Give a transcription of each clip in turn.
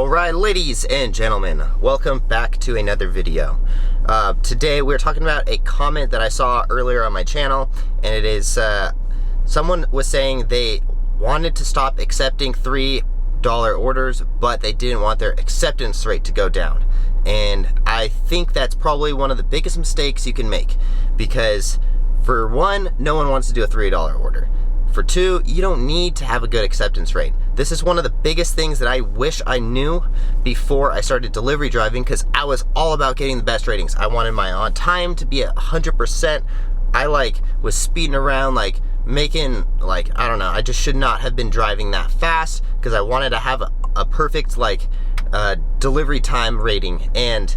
Alright, ladies and gentlemen, welcome back to another video. Today we're talking about a comment that I saw earlier on my channel, and it is someone was saying they wanted to stop accepting $3 orders, but they didn't want their acceptance rate to go down. And I think that's probably one of the biggest mistakes you can make, because for one, no one wants to do a $3 order. For two, you don't need to have a good acceptance rate. This is one of the biggest things that I wish I knew before I started delivery driving, because I was all about getting the best ratings. I wanted my on time to be at 100%. I was speeding around, making, I don't know, I just should not have been driving that fast, because I wanted to have a perfect delivery time rating. And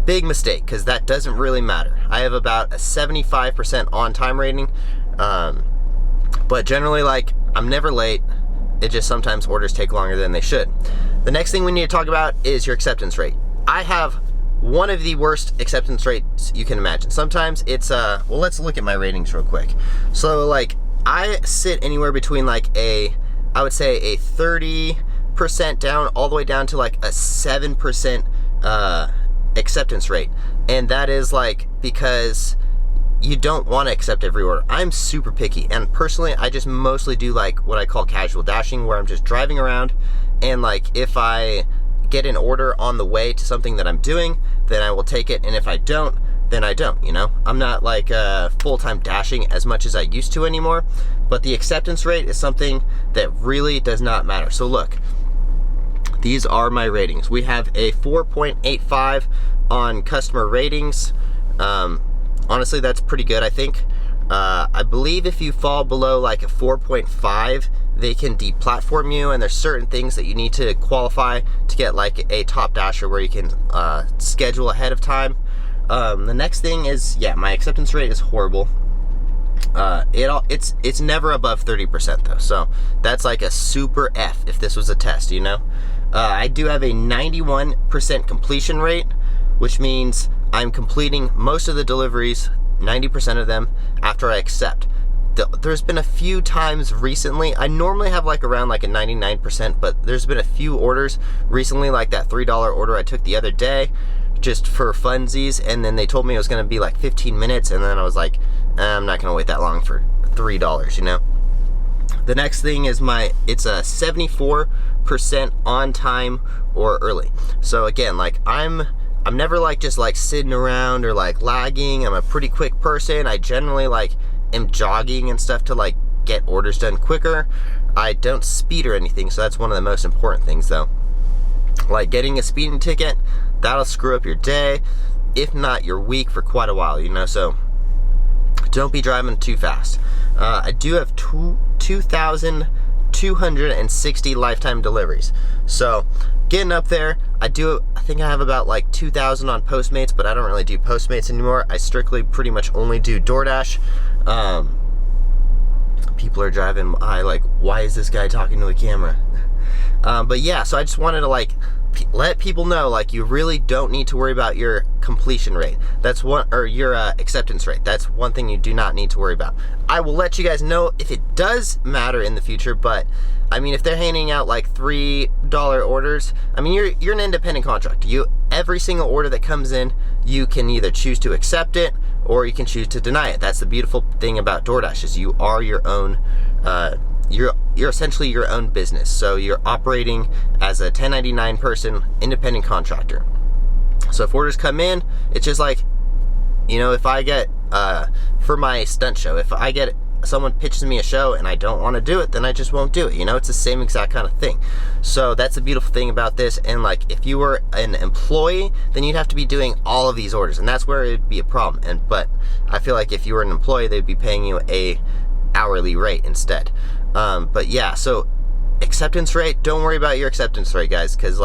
big mistake, because that doesn't really matter. I have about a 75% on time rating. But generally, I'm never late. It just sometimes orders take longer than they should. The next thing we need to talk about is your acceptance rate. I have one of the worst acceptance rates you can imagine. Sometimes it's, well, let's look at my ratings real quick. So, I sit anywhere between, I would say a 30% down all the way down to, a 7% acceptance rate. And that is, because you don't want to accept every order. I'm super picky, and personally I just mostly do what I call casual dashing, where I'm just driving around, and if I get an order on the way to something that I'm doing, then I will take it, and if I don't, then I don't, you know? I'm not full-time dashing as much as I used to anymore, but the acceptance rate is something that really does not matter. So look, these are my ratings. We have a 4.85 on customer ratings. Honestly, that's pretty good, I think. I believe if you fall below a 4.5, they can deplatform you, and there's certain things that you need to qualify to get a top dasher where you can schedule ahead of time. The next thing is, yeah, my acceptance rate is horrible. It's never above 30% though, so that's a super F if this was a test, you know? I do have a 91% completion rate, which means I'm completing most of the deliveries, 90% of them, after I accept. There's been a few times recently, I normally have around a 99%, but there's been a few orders recently, like that $3 order I took the other day, just for funsies, and then they told me it was gonna be 15 minutes, and then I was like, I'm not gonna wait that long for $3, you know? The next thing is it's a 74% on time or early. So again, I'm never just sitting around or lagging. I'm a pretty quick person. I generally am jogging and stuff to get orders done quicker. I don't speed or anything, so that's one of the most important things though. Getting a speeding ticket, that'll screw up your day, if not your week, for quite a while, you know, so don't be driving too fast. I do have 2,260 lifetime deliveries, so getting up there. I think I have about 2,000 on Postmates, but I don't really do Postmates anymore. I strictly pretty much only do Doordash. People are driving by why is this guy talking to a camera? But yeah, so I just wanted to let people know you really don't need to worry about your completion rate. That's your acceptance rate. That's one thing you do not need to worry about. I will let you guys know if it does matter in the future, but I mean, if they're handing out $3 orders, I mean, you're an independent contractor. Every single order that comes in, you can either choose to accept it or you can choose to deny it. That's the beautiful thing about Doordash, is you are your own, you're essentially your own business. So you're operating as a 1099 person, independent contractor. So if orders come in, it's just you know, if I get, for my stunt show, if I get someone pitches me a show and I don't want to do it, then I just won't do it, you know? It's the same exact kind of thing. So that's the beautiful thing about this. And if you were an employee, then you'd have to be doing all of these orders, and that's where it'd be a problem. But I feel if you were an employee, they'd be paying you a hourly rate instead. But yeah, so acceptance rate, don't worry about your acceptance rate, guys, because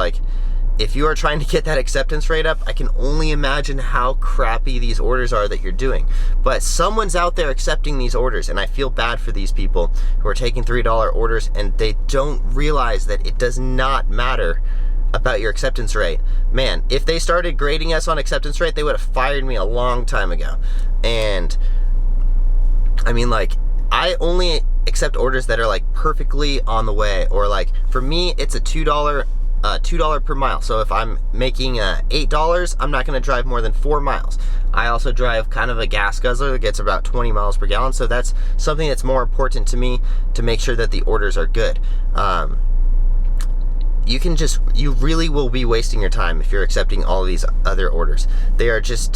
if you are trying to get that acceptance rate up, I can only imagine how crappy these orders are that you're doing. But someone's out there accepting these orders, and I feel bad for these people who are taking $3 orders, and they don't realize that it does not matter about your acceptance rate. Man, if they started grading us on acceptance rate, they would have fired me a long time ago. And I mean, I only accept orders that are perfectly on the way, or for me, it's a $2 $2 per mile. So if I'm making $8, I'm not going to drive more than 4 miles. I also drive kind of a gas guzzler that gets about 20 miles per gallon, so that's something that's more important to me to make sure that the orders are good. You really will be wasting your time if you're accepting all of these other orders. They are just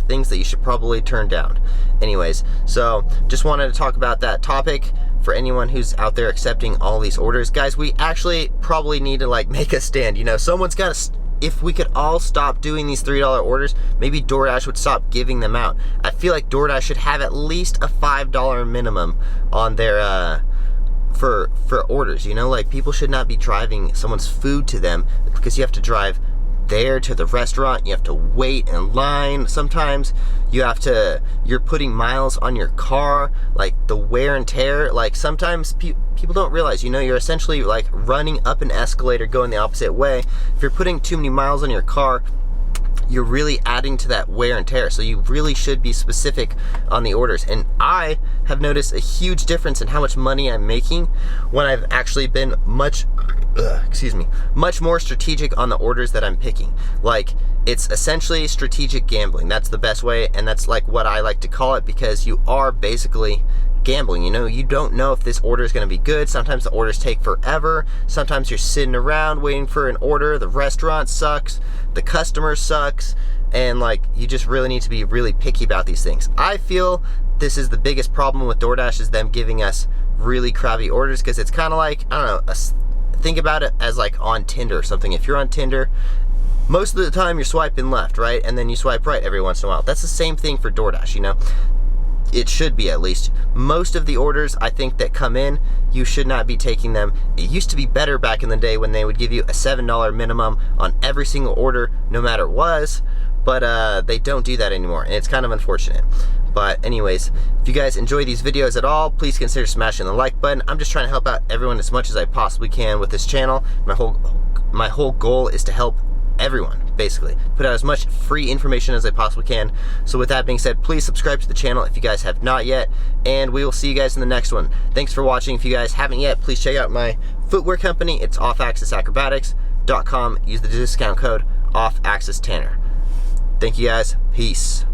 things that you should probably turn down. Anyways, so just wanted to talk about that topic for anyone who's out there accepting all these orders. Guys, we actually probably need to like make a stand. You know, someone's got to, if we could all stop doing these $3 orders, maybe DoorDash would stop giving them out. I feel like DoorDash should have at least a $5 minimum on their for orders, you know, like people should not be driving someone's food to them because you have to drive there to the restaurant, you have to wait in line, sometimes you're putting miles on your car, like the wear and tear, like sometimes people don't realize, you know, you're essentially like running up an escalator going the opposite way. If you're putting too many miles on your car, you're really adding to that wear and tear. So you really should be specific on the orders. And I have noticed a huge difference in how much money I'm making when I've actually been much more strategic on the orders that I'm picking. Like, it's essentially strategic gambling. That's the best way, and that's like what I like to call it, because you are basically gambling. You know, you don't know if this order is going to be good. Sometimes the orders take forever. Sometimes you're sitting around waiting for an order. The restaurant sucks. The customer sucks. And like, you just really need to be really picky about these things. I feel this is the biggest problem with DoorDash, is them giving us really crappy orders, because it's kind of like, I don't know, think about it as like on Tinder or something. If you're on Tinder, most of the time you're swiping left, right? And then you swipe right every once in a while. That's the same thing for DoorDash, you know? It should be, at least. Most of the orders I think that come in, you should not be taking them. It used to be better back in the day when they would give you a $7 minimum on every single order, no matter what, but they don't do that anymore, and it's kind of unfortunate. But anyways, if you guys enjoy these videos at all, please consider smashing the like button. I'm just trying to help out everyone as much as I possibly can with this channel. My whole goal is to help everyone, basically. Put out as much free information as I possibly can. So with that being said, please subscribe to the channel if you guys have not yet, and we will see you guys in the next one. Thanks for watching. If you guys haven't yet, please check out my footwear company. It's offaccessacrobatics.com. Use the discount code OFFACCESSTanner. Thank you guys. Peace.